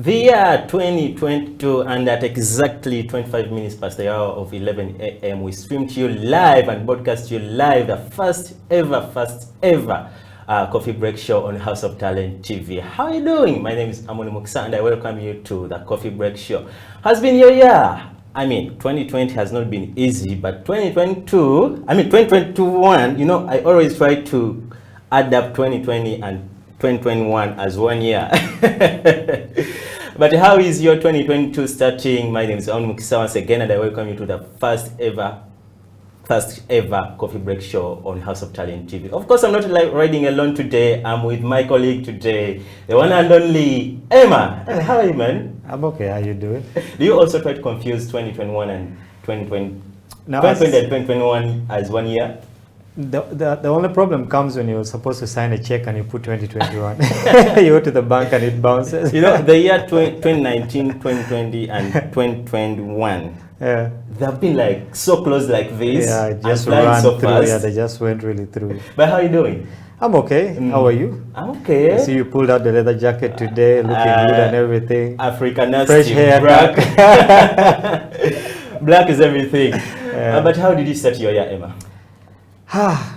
The year 2022, and at exactly 25 minutes past the hour of 11 a.m. we stream to you live and broadcast to you live the first ever coffee break show on House of Talent TV. How are you doing? My name is Amon, Mukisa, and I welcome you to the coffee break show. Has been your year. I mean, 2020 has not been easy, but 2021, you know, I always try to add up 2020 and 2021 as 1 year. But how is your 2022 starting? My name is Amon Mukisa once again, and I welcome you to the first ever coffee break show on House of Talent TV. Of course, I'm not riding alone today. I'm with my colleague today, the one and only Emma. And how are you, man? I'm okay. How you doing? Do you also try to confuse 2021 and 2020? No, 2020 and 2021 as 1 year? The only problem comes when you're supposed to sign a check and you put 2021. You go to the bank and it bounces. You know, the year 2019, 2020, and 2021. Yeah. They've been like so close like this. Yeah, it just and ran so through. fast. Yeah, they just went really through. But how are you doing? I'm okay. How are you? I'm okay. I see you pulled out the leather jacket today, looking good and everything. African Fresh hair. black. Black is everything. Yeah. But how did you start your year, Emma?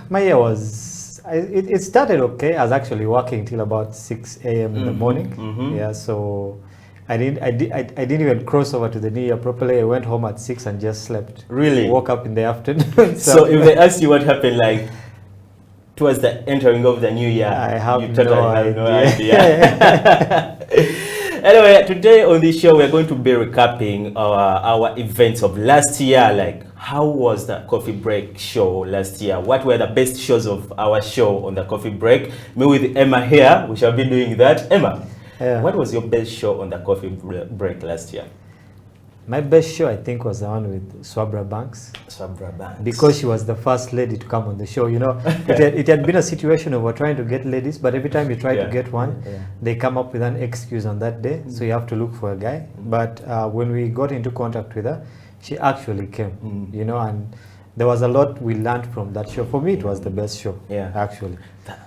My year was, it started okay. I was actually working till about 6 a.m. in the morning. Yeah, so I didn't even cross over to the new year properly. I went home at 6 and just slept. Really? Woke up in the afternoon. So if they asked you what happened, like towards the entering of the new year, I have you totally no have no idea. idea. Anyway, today on this show, we're going to be recapping our events of last year. Like, how was the coffee break show last year? What were the best shows of our show on the coffee break? Me with Emma here, we shall be doing that. Emma, what was your best show on the coffee break last year? My best show, I think, was the one with Swabra Banks. Swabra Banks. Because she was the first lady to come on the show. You know, it had been a situation of we're trying to get ladies, but every time you try to get one, they come up with an excuse on that day. So you have to look for a guy. But when we got into contact with her, she actually came, you know, and there was a lot we learned from that show. For me, it was the best show, actually.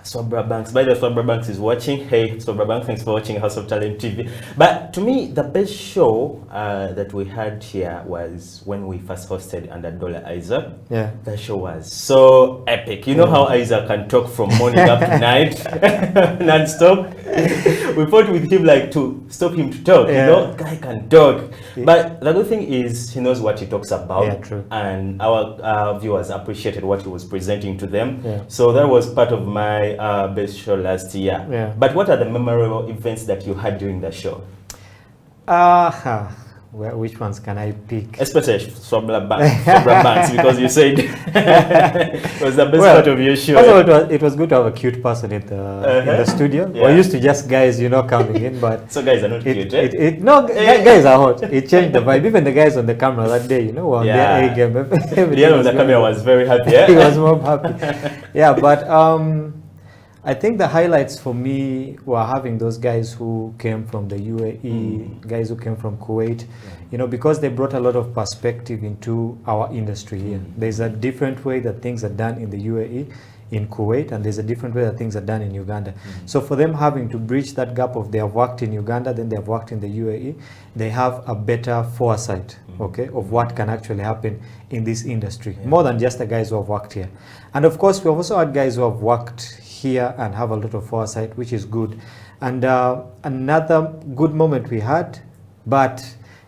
Swabra Banks. By the way, Swabra Banks is watching. Hey, Swabra Banks, thanks for watching House of Talent TV. But to me, the best show that we had here was when we first hosted under Dollar Isaac. Yeah. That show was so epic. You know how Isaac can talk from morning up to night, non-stop? We fought with him like to stop him to talk. You know, guy can talk. But the good thing is he knows what he talks about. Yeah, true. And our viewers appreciated what he was presenting to them. So that was part of my best show last year. But what are the memorable events that you had during the show? Well, which ones can I pick? Especially Swabra Banks, because you said it was the best part of your show. First of all, it was good to have a cute person in the studio. We're used to just guys, you know, coming in, but so guys are not cute. No, guys are hot. It changed the vibe. Even the guys on the camera that day, you know, were on their A game. The on the camera was very happy. He was more happy. Yeah, but I think the highlights for me were having those guys who came from the UAE, guys who came from Kuwait, you know, because they brought a lot of perspective into our industry here. There's a different way that things are done in the UAE, in Kuwait, and there's a different way that things are done in Uganda. So for them having to bridge that gap of they have worked in Uganda, then they have worked in the UAE, they have a better foresight, okay, of what can actually happen in this industry, more than just the guys who have worked here. And of course, we've also had guys who have worked here and have a lot of foresight, which is good. And another good moment we had, but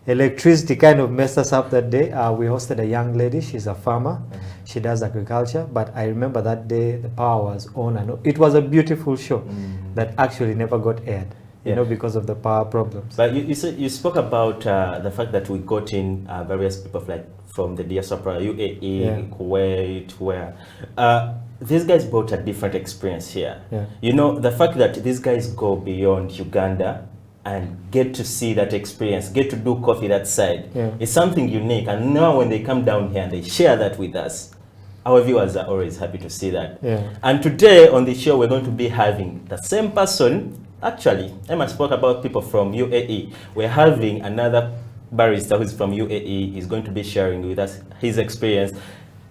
electricity kind of messed us up that day. We hosted a young lady. She's a farmer. She does agriculture. But I remember that day the power was on, and it was a beautiful show that actually never got aired, you know, because of the power problems. But you spoke about the fact that we got in various people from the diaspora, UAE, Kuwait, where these guys brought a different experience here. You know, the fact that these guys go beyond Uganda and get to see that experience, get to do coffee that side, is something unique. And now when they come down here and they share that with us, our viewers are always happy to see that. And today on the show, we're going to be having the same person. Actually, Emma spoke about people from UAE. We're having another barista who's from UAE. Is going to be sharing with us his experience.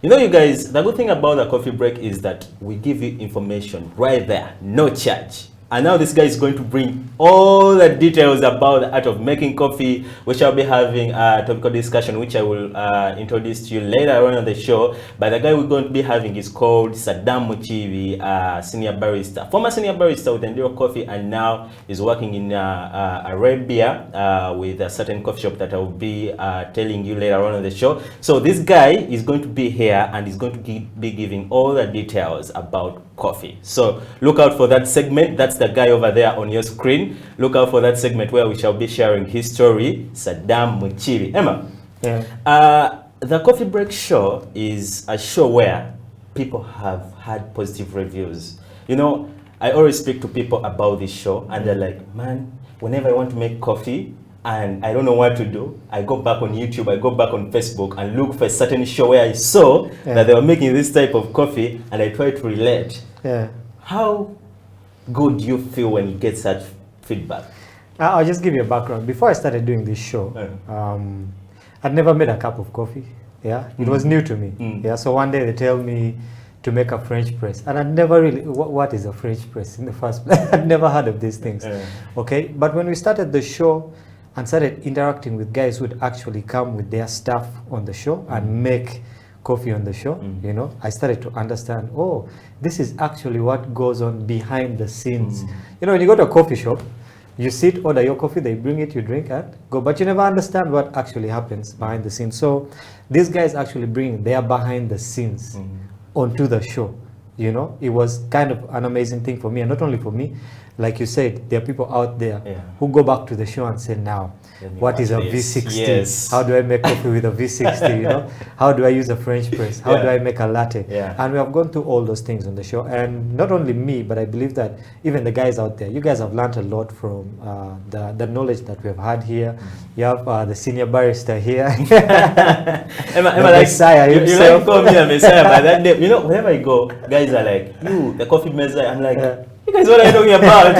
You know, you guys, the good thing about the coffee break is that we give you information right there, no charge. And now this guy is going to bring all the details about the art of making coffee. We shall be having a topical discussion, which I will introduce to you later on the show. But the guy we're going to be having is called Sadam Mukiibi, senior barista, former senior barista with Enduro Coffee, and now is working in Arabia with a certain coffee shop that I will be telling you later on the show. So this guy is going to be here and is going to be giving all the details about coffee. So look out for that segment. That's the guy over there on your screen. Look out for that segment where we shall be sharing his story, Sadam Mukiibi. Emma, the Coffee Break Show is a show where people have had positive reviews. You know, I always speak to people about this show and they're like, man, whenever I want to make coffee and I don't know what to do, I go back on YouTube, I go back on Facebook and look for a certain show where I saw that they were making this type of coffee and I try to relate. How good do you feel when you get such feedback? I'll just give you a background. Before I started doing this show, I'd never made a cup of coffee. It was new to me. So one day they tell me to make a French press, and I'd never really, what is a French press in the first place? I'd never heard of these things. Okay, but when we started the show and started interacting with guys who would actually come with their stuff on the show and make coffee on the show, you know, I started to understand, oh, this is actually what goes on behind the scenes. You know, when you go to a coffee shop, you sit, order your coffee, they bring it, you drink and go, but you never understand what actually happens behind the scenes. So these guys actually bring their behind the scenes onto the show. You know, it was kind of an amazing thing for me, and not only for me, like you said, there are people out there who go back to the show and say, now, what is a V60? Yes. How do I make coffee with a V60? You know, how do I use a French press? How do I make a latte? And we have gone through all those things on the show. And not only me, but I believe that even the guys out there, you guys have learned a lot from the knowledge that we have had here. You have the senior barista here. Emma, the Messiah himself. You call me a Messiah by that name. You know, whenever I go, guys are like, you, the coffee Messiah. I'm like, you guys, what are you talking about?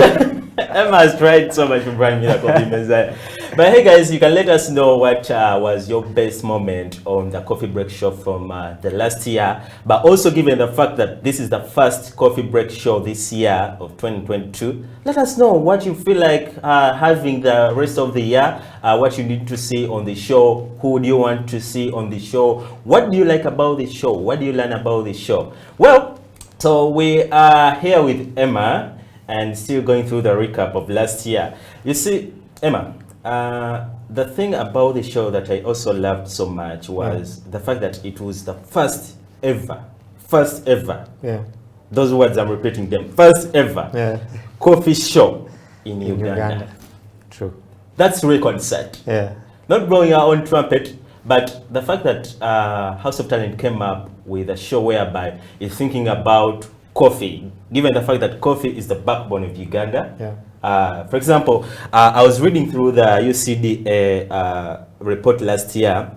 Emma has tried so much to bring me the coffee Messiah. But hey guys, you can let us know what was your best moment on the Coffee Break Show from the last year. But also, given the fact that this is the first Coffee Break Show this year of 2022, let us know what you feel like having the rest of the year, what you need to see on the show, who do you want to see on the show, what do you like about the show, what do you learn about the show. Well, so we are here with Emma and still going through the recap of last year. You see, Emma, the thing about the show that I also loved so much was the fact that it was the first ever, those words I'm repeating them, first ever coffee show in Uganda. True. That's record set. Not blowing our own trumpet, but the fact that House of Talent came up with a show whereby it's thinking about coffee, given the fact that coffee is the backbone of Uganda. For example, I was reading through the UCDA report last year,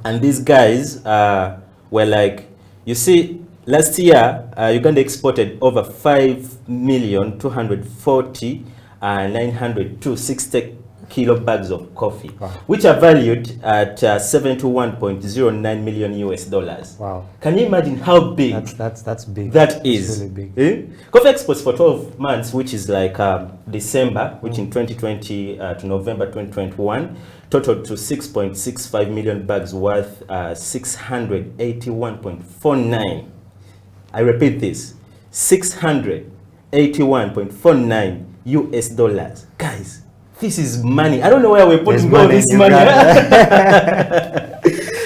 and these guys were like, you see, last year Uganda exported over 5,240,960 kilo bags of coffee, which are valued at $71.09 million US. Wow. Can you imagine how big that's big? That is really big. Coffee exports for 12 months, which is like December, which in 2020 to November 2021, totaled to 6.65 million bags worth 681.49. I repeat this, 681.49 US dollars. Guys, this is money. I don't know where we're putting all this money.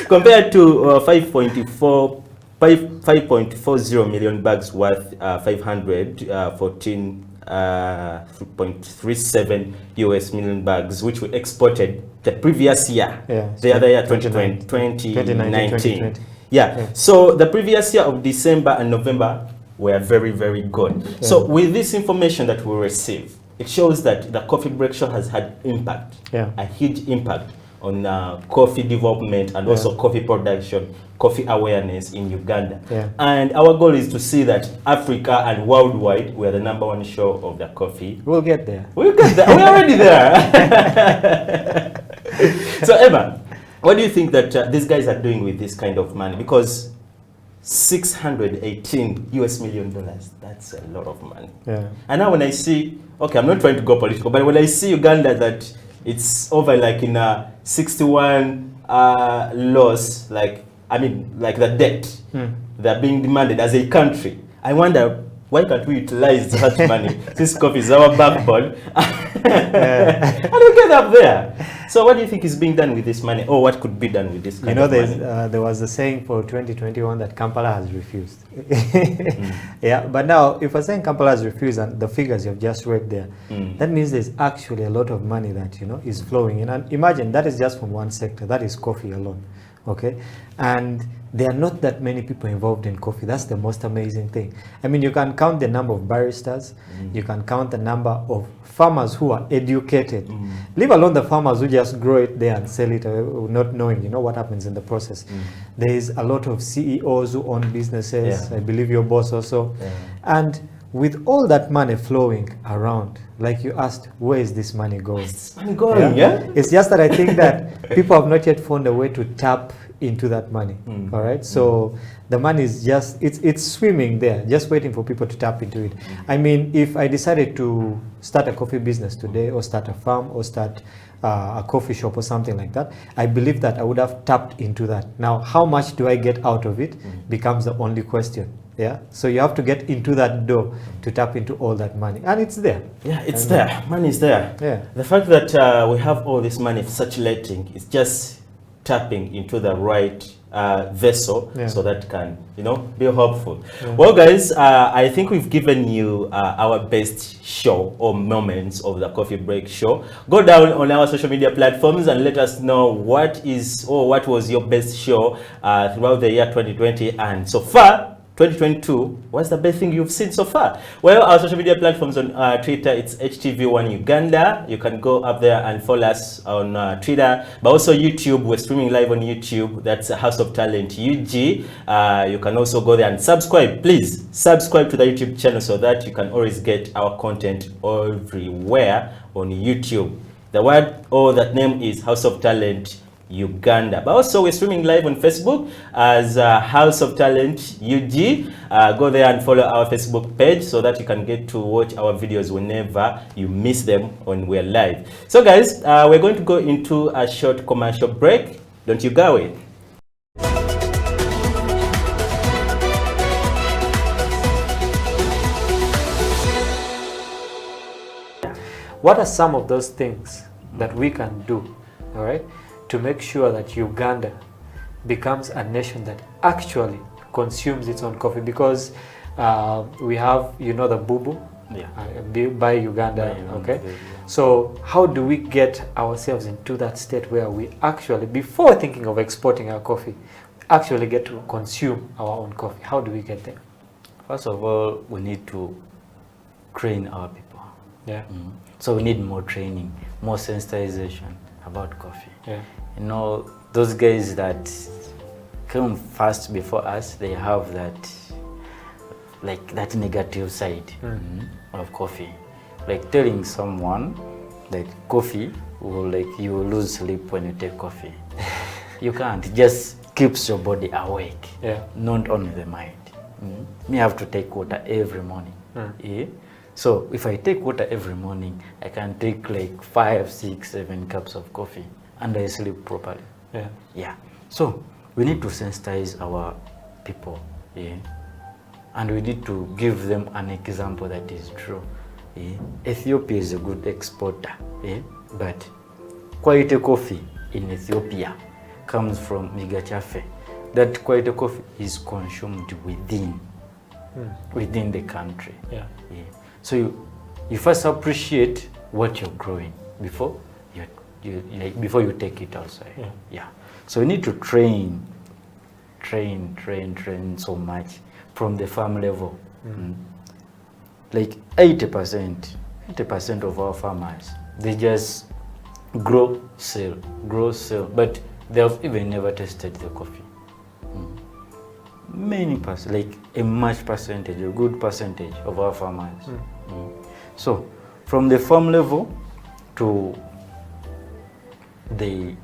Compared to 5.40 million bags worth 514.37 US million bags, which we exported the previous year, the other year, 2019. So the previous year of December and November were very, very good. So with this information that we receive, it shows that the Coffee Break Show has had impact, a huge impact on coffee development and also coffee production, coffee awareness in Uganda. And our goal is to see that Africa and worldwide, we are the #1 show of the coffee. We'll get there. We'll get there. We're already there. So Emma, what do you think that these guys are doing with this kind of money? Because $618 million. That's a lot of money. Yeah. And now when I see, okay, I'm not trying to go political, but when I see Uganda that it's over like in a 61 loss, like, I mean, like the debt they're being demanded as a country, I wonder, why can't we utilize that money? This coffee is our backbone. And we get up there. So what do you think is being done with this money? Or what could be done with this kind of money? There was a saying for 2021 that Kampala has refused. Yeah, but now if we're saying Kampala has refused and the figures you've just read there, that means there's actually a lot of money that, you know, is flowing in. And imagine that is just from one sector, that is coffee alone. Okay, and there are not that many people involved in coffee. That's the most amazing thing. I mean, you can count the number of baristas, you can count the number of farmers who are educated, leave alone the farmers who just grow it there and sell it, not knowing, you know, what happens in the process. There is a lot of CEOs who own businesses. I believe your boss also. And with all that money flowing around, like you asked, where is this money going? Where's this money going? Yeah? It's just that I think that people have not yet found a way to tap into that money. All right, so the money is just, it's swimming there, just waiting for people to tap into it. I mean, if I decided to start a coffee business today, or start a farm, or start a coffee shop or something like that, I believe that I would have tapped into that. Now, how much do I get out of it becomes the only question. Yeah, so you have to get into that door to tap into all that money, and it's there. Yeah, it's there. Money is there. Yeah. The fact that we have all this money circulating is just tapping into the right vessel, so that can, you know, be helpful. Well, guys, I think we've given you our best show or moments of the Coffee Break show. Go down on our social media platforms and let us know what is, or what was your best show throughout the year 2020, and so far 2022, what's the best thing you've seen so far? Well, our social media platforms on Twitter, it's HTV1 Uganda. You can go up there and follow us on Twitter, but also YouTube. We're streaming live on YouTube. That's House of Talent UG. You can also go there and subscribe. Please subscribe to the YouTube channel so that you can always get our content everywhere on YouTube. The word or that name is House of Talent Uganda. But also we're streaming live on Facebook as House of Talent UG. Go there and follow our Facebook page so that you can get to watch our videos whenever you miss them when we're live. So guys, we're going to go into a short commercial break. Don't you go away. What are some of those things that we can do, all right, to make sure that Uganda becomes a nation that actually consumes its own coffee? Because we have, you know, the Bubu, by Uganda, okay? So how do we get ourselves into that state where we actually, before thinking of exporting our coffee, actually get to consume our own coffee? How do we get there? First of all, we need to train our people. Yeah. So we need more training, more sensitization about coffee. Yeah. You know, those guys that came first before us, they have that, like, that negative side of coffee. Like telling someone that coffee will, like, you will lose sleep when you take coffee. You can't. It just keeps your body awake, not only the mind. Me have to take water every morning. So if I take water every morning, I can take like 5, 6, 7 cups of coffee and I sleep properly. Yeah. So we need to sensitize our people. And we need to give them an example that is true. Ethiopia is a good exporter, but quality coffee in Ethiopia comes from Migachafe. That quality coffee is consumed within the country. So you first appreciate what you're growing before you take it outside. So you need to train so much from the farm level. Like 80% of our farmers, they just grow, sell, but they have even never tasted the coffee. Many like a much percentage, a good percentage of our farmers. So from the farm level to the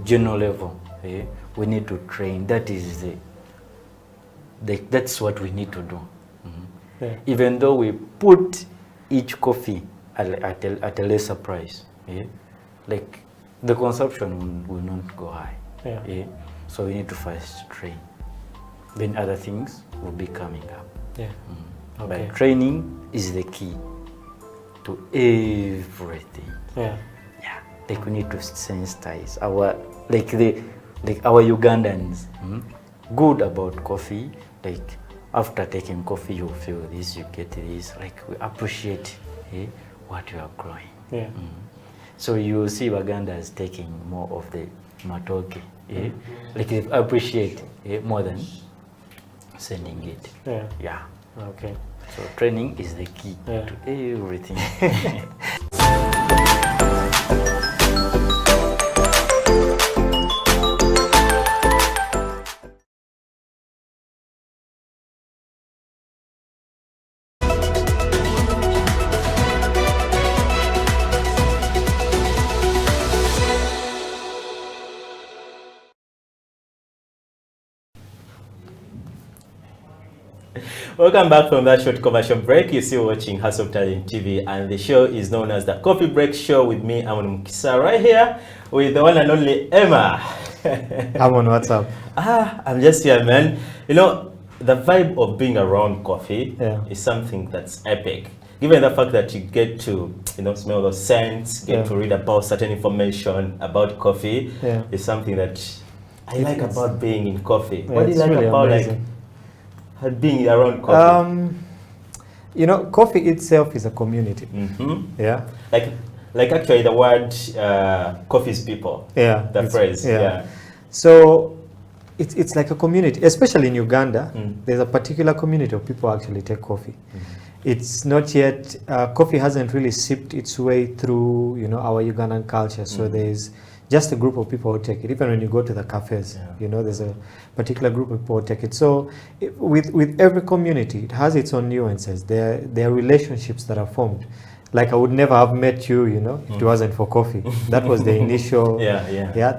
general level, we need to train. That is that's what we need to do. Even though we put each coffee at a lesser price, like the consumption will not go high. So we need to first train. Then other things will be coming up. But training is the key to everything. Like we need to sensitize our our Ugandans good about coffee. Like after taking coffee, you feel this, you get this. Like we appreciate what you are growing. So you see Ugandans taking more of the matoke. Like they appreciate more than sending it. Okay. So training is the key to everything. Welcome back from that short commercial break. You're still watching Hustle Talent TV, and the show is known as the Coffee Break Show with me, Amon Mukisa, right here with the one and only Emma. Amon, what's up? I'm just here, man. You know, the vibe of being around coffee is something that's epic. Given the fact that you get to, smell those scents, get to read about certain information about coffee, is something that I like about being in coffee. What do you like really about amazing. Being around coffee? Coffee itself is a community. Like actually the word coffee is people. The phrase. So it's like a community, especially in Uganda. There's a particular community of people who actually take coffee. It's not yet, coffee hasn't really seeped its way through, our Ugandan culture. So there's just a group of people who take it. Even when you go to the cafes, there's a particular group of people who take it. So with every community, it has its own nuances. There are relationships that are formed. Like I would never have met you, if it wasn't for coffee. That was the initial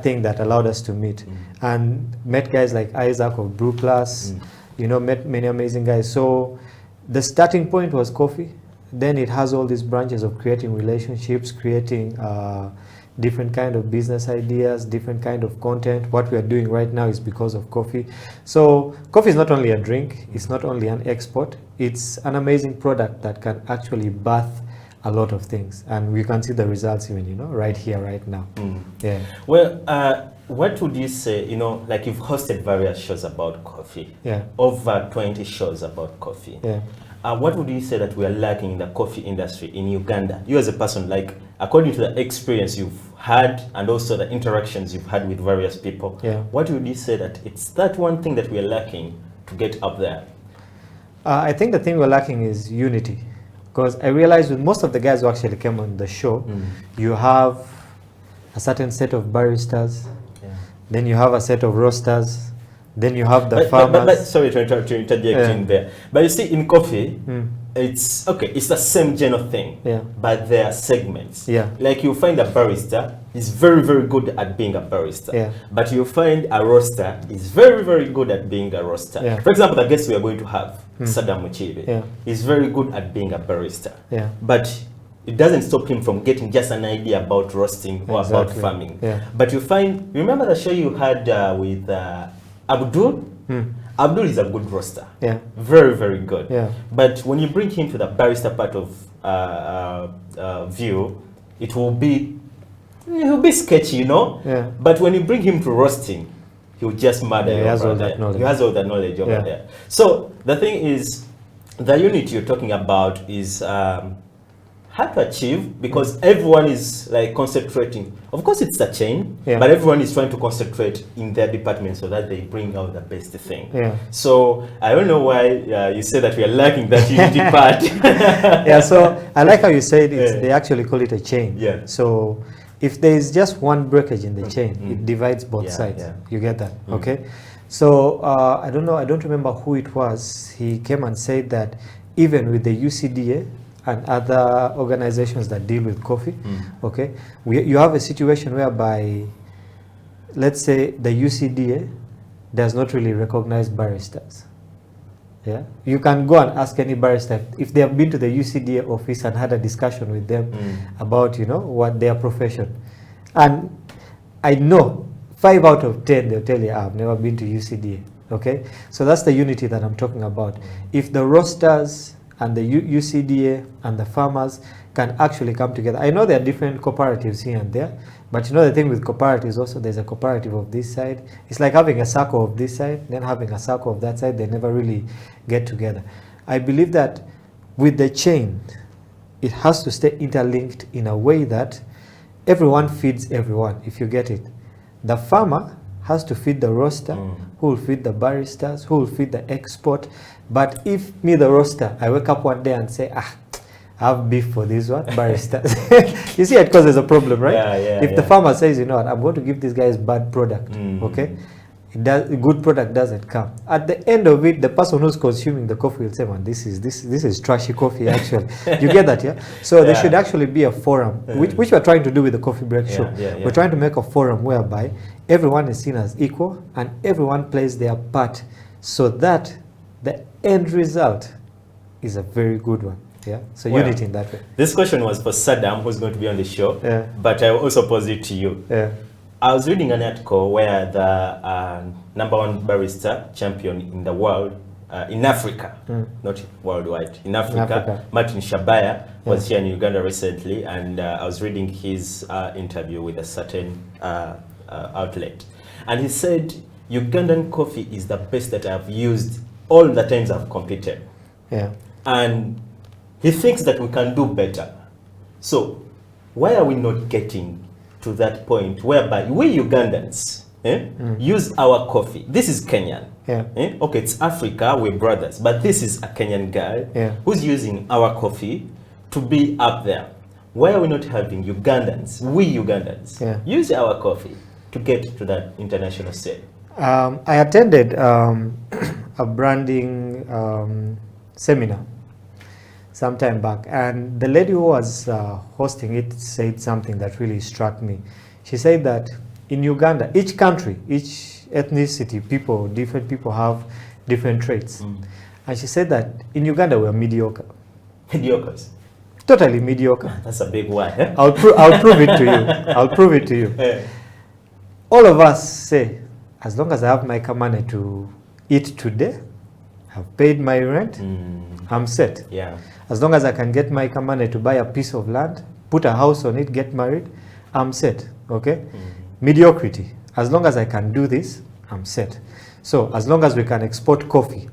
thing that allowed us to meet. And met guys like Isaac of Brew Plus, met many amazing guys. So the starting point was coffee. Then it has all these branches of creating relationships, creating different kind of business ideas, different kind of content. What we are doing right now is because of coffee. So coffee is not only a drink, it's not only an export, it's an amazing product that can actually birth a lot of things. And we can see the results even, right here, right now. Well, what would you say, like you've hosted various shows about coffee, over 20 shows about coffee. What would you say that we are lacking in the coffee industry in Uganda? You as a person, like according to the experience you've had and also the interactions you've had with various people, what would you say that it's that one thing that we are lacking to get up there? I think the thing we're lacking is unity. Because I realized with most of the guys who actually came on the show, you have a certain set of baristas, then you have a set of roasters, then you have the farmers. But sorry to interject in there. But you see, in coffee, it's the same general thing, but there are segments. Like you find a barista is very, very good at being a barista, but you find a roaster is very, very good at being a roaster. For example, the guest we are going to have, Sadam Mukiibi, is very good at being a barista, but it doesn't stop him from getting just an idea about roasting or about farming. But you find, remember the show you had with Abdul? Abdul is a good roaster. Very, very good. But when you bring him to the barista part of view, he'll be sketchy, But when you bring him to roasting, he'll just murder you. He has all that knowledge. He has all that knowledge over there. So the thing is, the unit you're talking about is hard to achieve because everyone is like concentrating. Of course, it's a chain, but everyone is trying to concentrate in their department so that they bring out the best thing. So I don't know why you say that we are lacking that unity part. So I like how you said they actually call it a chain. So if there is just one breakage in the chain, it divides both sides. You get that? Okay. So I don't remember who it was. He came and said that even with the UCDA and other organizations that deal with coffee, you have a situation whereby, let's say, the UCDA does not really recognize baristas. Yeah, you can go and ask any barrister if they have been to the UCDA office and had a discussion with them about, you know, what their profession. And I know 5 out of 10 they'll tell you, I've never been to UCDA. Okay, so that's the unity that I'm talking about. If the roasters and the UCDA and the farmers can actually come together. I know there are different cooperatives here and there, but you know the thing with cooperatives also, there's a cooperative of this side. It's like having a circle of this side, then having a circle of that side. They never really get together. I believe that with the chain, it has to stay interlinked in a way that everyone feeds everyone, if you get it. The farmer has to feed the roaster, who will feed the baristas, who will feed the export. But if me, the roaster, I wake up one day and say, I have beef for this one, baristas. You see, it causes a problem, right? If the farmer says, you know what, I'm going to give these guys bad product, okay? A good product doesn't come. At the end of it, the person who's consuming the coffee will say, man, this is trashy coffee, actually. You get that, yeah? So there should actually be a forum, which we're trying to do with the Coffee Break Show. We're trying to make a forum whereby everyone is seen as equal and everyone plays their part so that the end result is a very good one. Yeah, so unity in that way. This question was for Sadam, who's going to be on the show, but I will also pose it to you. I was reading an article where the #1 barista champion in the world, in Africa, not worldwide, in Africa, Martin Shabaya, was here in Uganda recently, and I was reading his interview with a certain outlet. And he said, Ugandan coffee is the best that I've used all the times I've competed. And he thinks that we can do better. So why are we not getting to that point whereby we Ugandans use our coffee? This is Kenyan. Okay, it's Africa, we're brothers, but this is a Kenyan guy who's using our coffee to be up there. Why are we not having Ugandans, we Ugandans, use our coffee to get to that international stage? I attended a branding seminar some time back, and the lady who was hosting it said something that really struck me. She said that in Uganda, each country, each ethnicity, different people have different traits. And she said that in Uganda we're mediocre. Mediocres? Totally mediocre. That's a big one. Eh? I'll prove it to you. I'll prove it to you. All of us say, as long as I have my kamane to eat today, I've paid my rent, I'm set. As long as I can get my kamane to buy a piece of land, put a house on it, get married, I'm set. Okay? Mediocrity. As long as I can do this, I'm set. So as long as we can export coffee,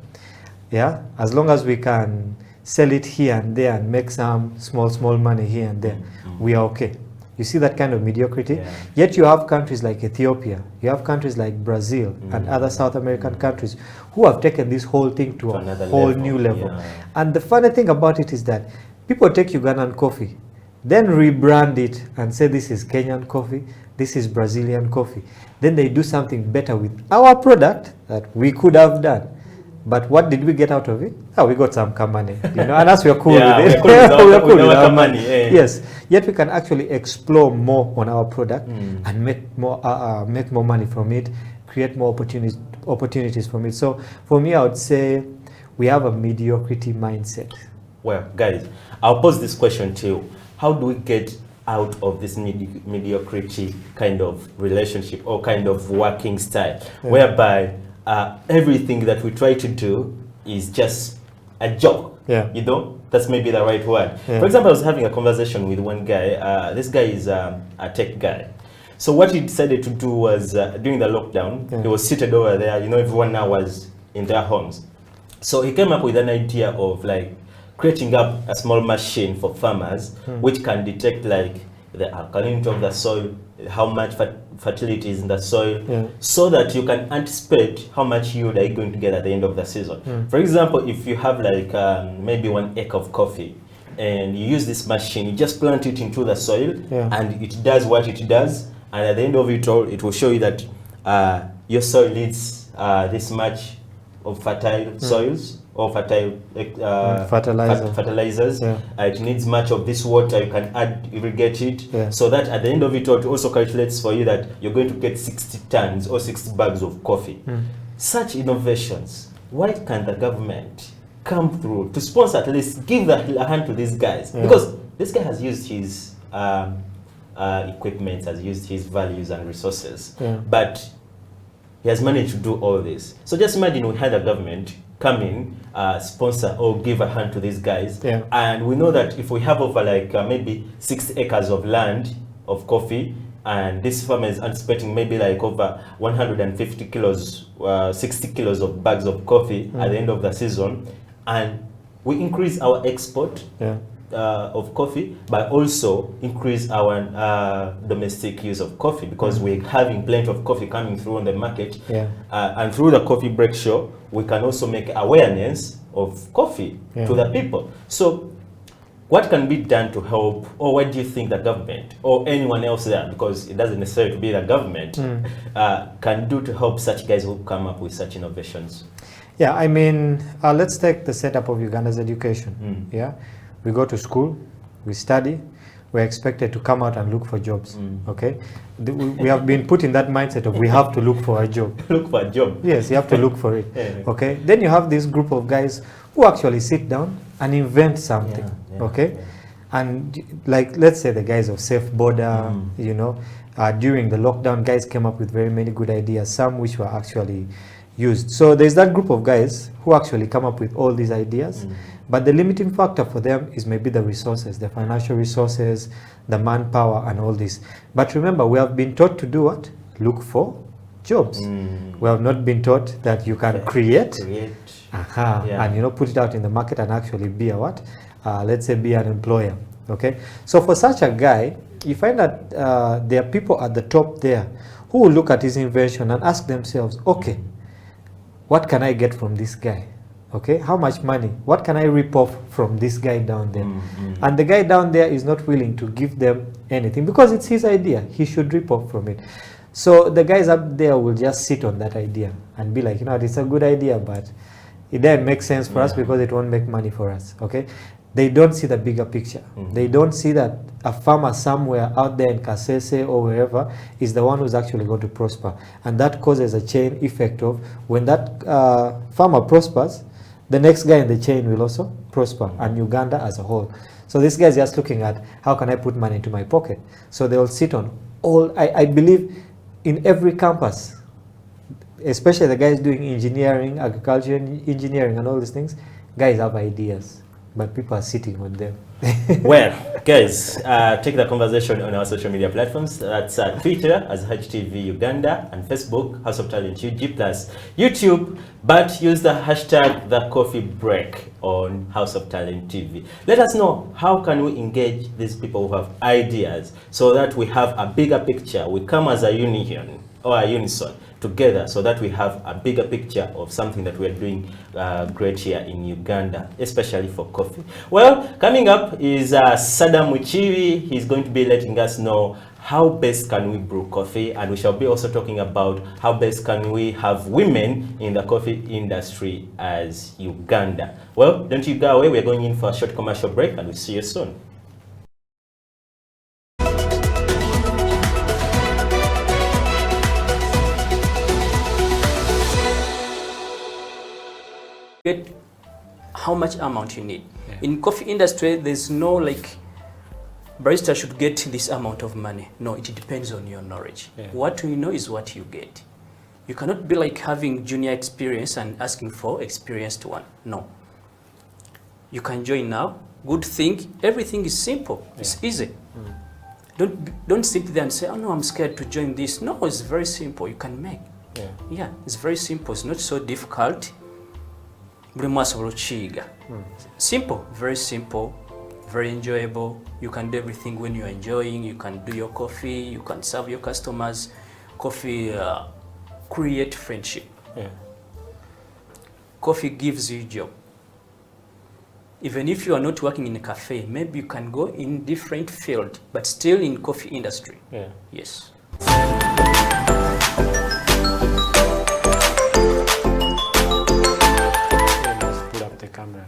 as long as we can sell it here and there and make some small money here and there, we are okay. You see that kind of mediocrity? Yet you have countries like Ethiopia, you have countries like Brazil and other South American countries who have taken this whole thing to a whole new level. And the funny thing about it is that people take Ugandan coffee, then rebrand it and say this is Kenyan coffee, this is Brazilian coffee. Then they do something better with our product that we could have done. But what did we get out of it? Oh, we got some kamane, you know, and that's we're cool with it. We're cool with our money. Yes. Yet we can actually explore more on our product and make more money from it, create more opportunities from it. So for me, I would say we have a mediocrity mindset. Well, guys, I'll pose this question to you. How do we get out of this mediocrity kind of relationship or kind of working style, whereby everything that we try to do is just a joke? You know, that's maybe the right word. For example, I was having a conversation with one guy. This guy is a tech guy. So what he decided to do was, during the lockdown, he was seated over there. You know, everyone now was in their homes. So he came up with an idea of like creating up a small machine for farmers, which can detect like the alkalinity of the soil, how much fertility is in the soil, so that you can anticipate how much yield are you going to get at the end of the season. For example, if you have like maybe 1 acre of coffee and you use this machine, you just plant it into the soil and it does what it does, and at the end of it all, it will show you that your soil needs this much of fertile soils or fertilizers. It needs much of this water, you can irrigate it, so that at the end of it all, it also calculates for you that you're going to get 60 tons or 60 bags of coffee. Such innovations why can't the government come through to sponsor, at least give a hand to these guys? Because this guy has used his equipment, has used his values and resources, but he has managed to do all this. So just imagine we had a government come in, sponsor or give a hand to these guys. And we know that if we have over like maybe 6 acres of land of coffee, and this farmer is anticipating maybe like over 150 kilos, 60 kilos of bags of coffee at the end of the season, and we increase our export of coffee, but also increase our domestic use of coffee, because we're having plenty of coffee coming through on the market. And through the coffee break show, we can also make awareness of coffee to the people. So what can be done to help, or what do you think the government or anyone else there, because it doesn't necessarily be the government, can do to help such guys who come up with such innovations? Yeah, I mean, let's take the setup of Uganda's education. We go to school, we study, we're expected to come out and look for jobs. Okay, we have been put in that mindset of we have to look for a job. Look for a job. Yes, you have to look for it. Okay, then you have this group of guys who actually sit down and invent something. Okay, and like let's say the guys of Safe Border, you know, during the lockdown, guys came up with very many good ideas, some which were actually used. So there's that group of guys who actually come up with all these ideas. But the limiting factor for them is maybe the resources, the financial resources, the manpower and all this. But remember, we have been taught to do what? Look for jobs. We have not been taught that you can create. And you know, put it out in the market and actually be a what? Let's say be an employer. Okay. So for such a guy, you find that there are people at the top there who will look at his invention and ask themselves, okay, what can I get from this guy? Okay, how much money? What can I rip off from this guy down there? And the guy down there is not willing to give them anything because it's his idea. He should rip off from it. So the guys up there will just sit on that idea and be like, you know, it's a good idea, but it doesn't make sense for us because it won't make money for us. Okay, they don't see the bigger picture. They don't see that a farmer somewhere out there in Kasese or wherever is the one who's actually going to prosper. And that causes a chain effect of when that farmer prospers, the next guy in the chain will also prosper, and Uganda as a whole. So this guy is just looking at how can I put money into my pocket. So they will sit on all, I believe in every campus, especially the guys doing engineering, agriculture engineering and all these things, guys have ideas, but people are sitting on them. Well, guys, take the conversation on our social media platforms. That's Twitter as HTV Uganda and Facebook, House of Talent UG plus YouTube, but use the hashtag The Coffee Break on House of Talent TV. Let us know how can we engage these people who have ideas so that we have a bigger picture. We come as a union or a unison together so that we have a bigger picture of something that we're doing great here in Uganda, especially for coffee. Well, coming up is Sadam Mukiibi. He's going to be letting us know how best can we brew coffee, and we shall be also talking about how best can we have women in the coffee industry as Uganda. Well, don't you go away. We're going in for a short commercial break and we'll see you soon. Get how much amount you need. In coffee industry, there's no like barista should get this amount of money. No, it depends on your knowledge. What you know is what you get. You cannot be like having junior experience and asking for experienced one. No. You can join now. Good thing, everything is simple. It's easy. Don't sit there and say, oh no, I'm scared to join this. No, it's very simple. You can make. Yeah, it's very simple. It's not so difficult. Simple, very simple, very enjoyable. You can do everything when you're enjoying. You can do your coffee, you can serve your customers. Coffee create friendship. Coffee gives you a job. Even if you are not working in a cafe, maybe you can go in different field, but still in coffee industry. Yes. Camera.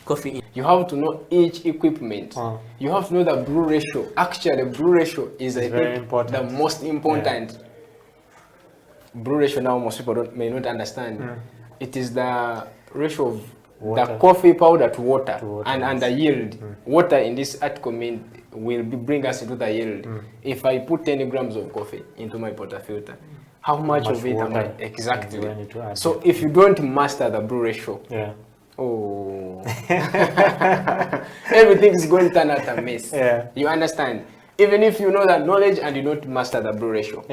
coffee. You have to know each equipment. You have to know the brew ratio. Actually, brew ratio is I very think important. the most important. Brew ratio now most people may not understand. It is the ratio of the coffee powder to water, and the yield. Water in this article will bring us into the yield. If I put 10 grams of coffee into my portafilter, how much of it am I exactly? So if you don't master the brew ratio, oh, everything is going to turn out a mess. You understand? Even if you know that knowledge and you don't master the brew ratio.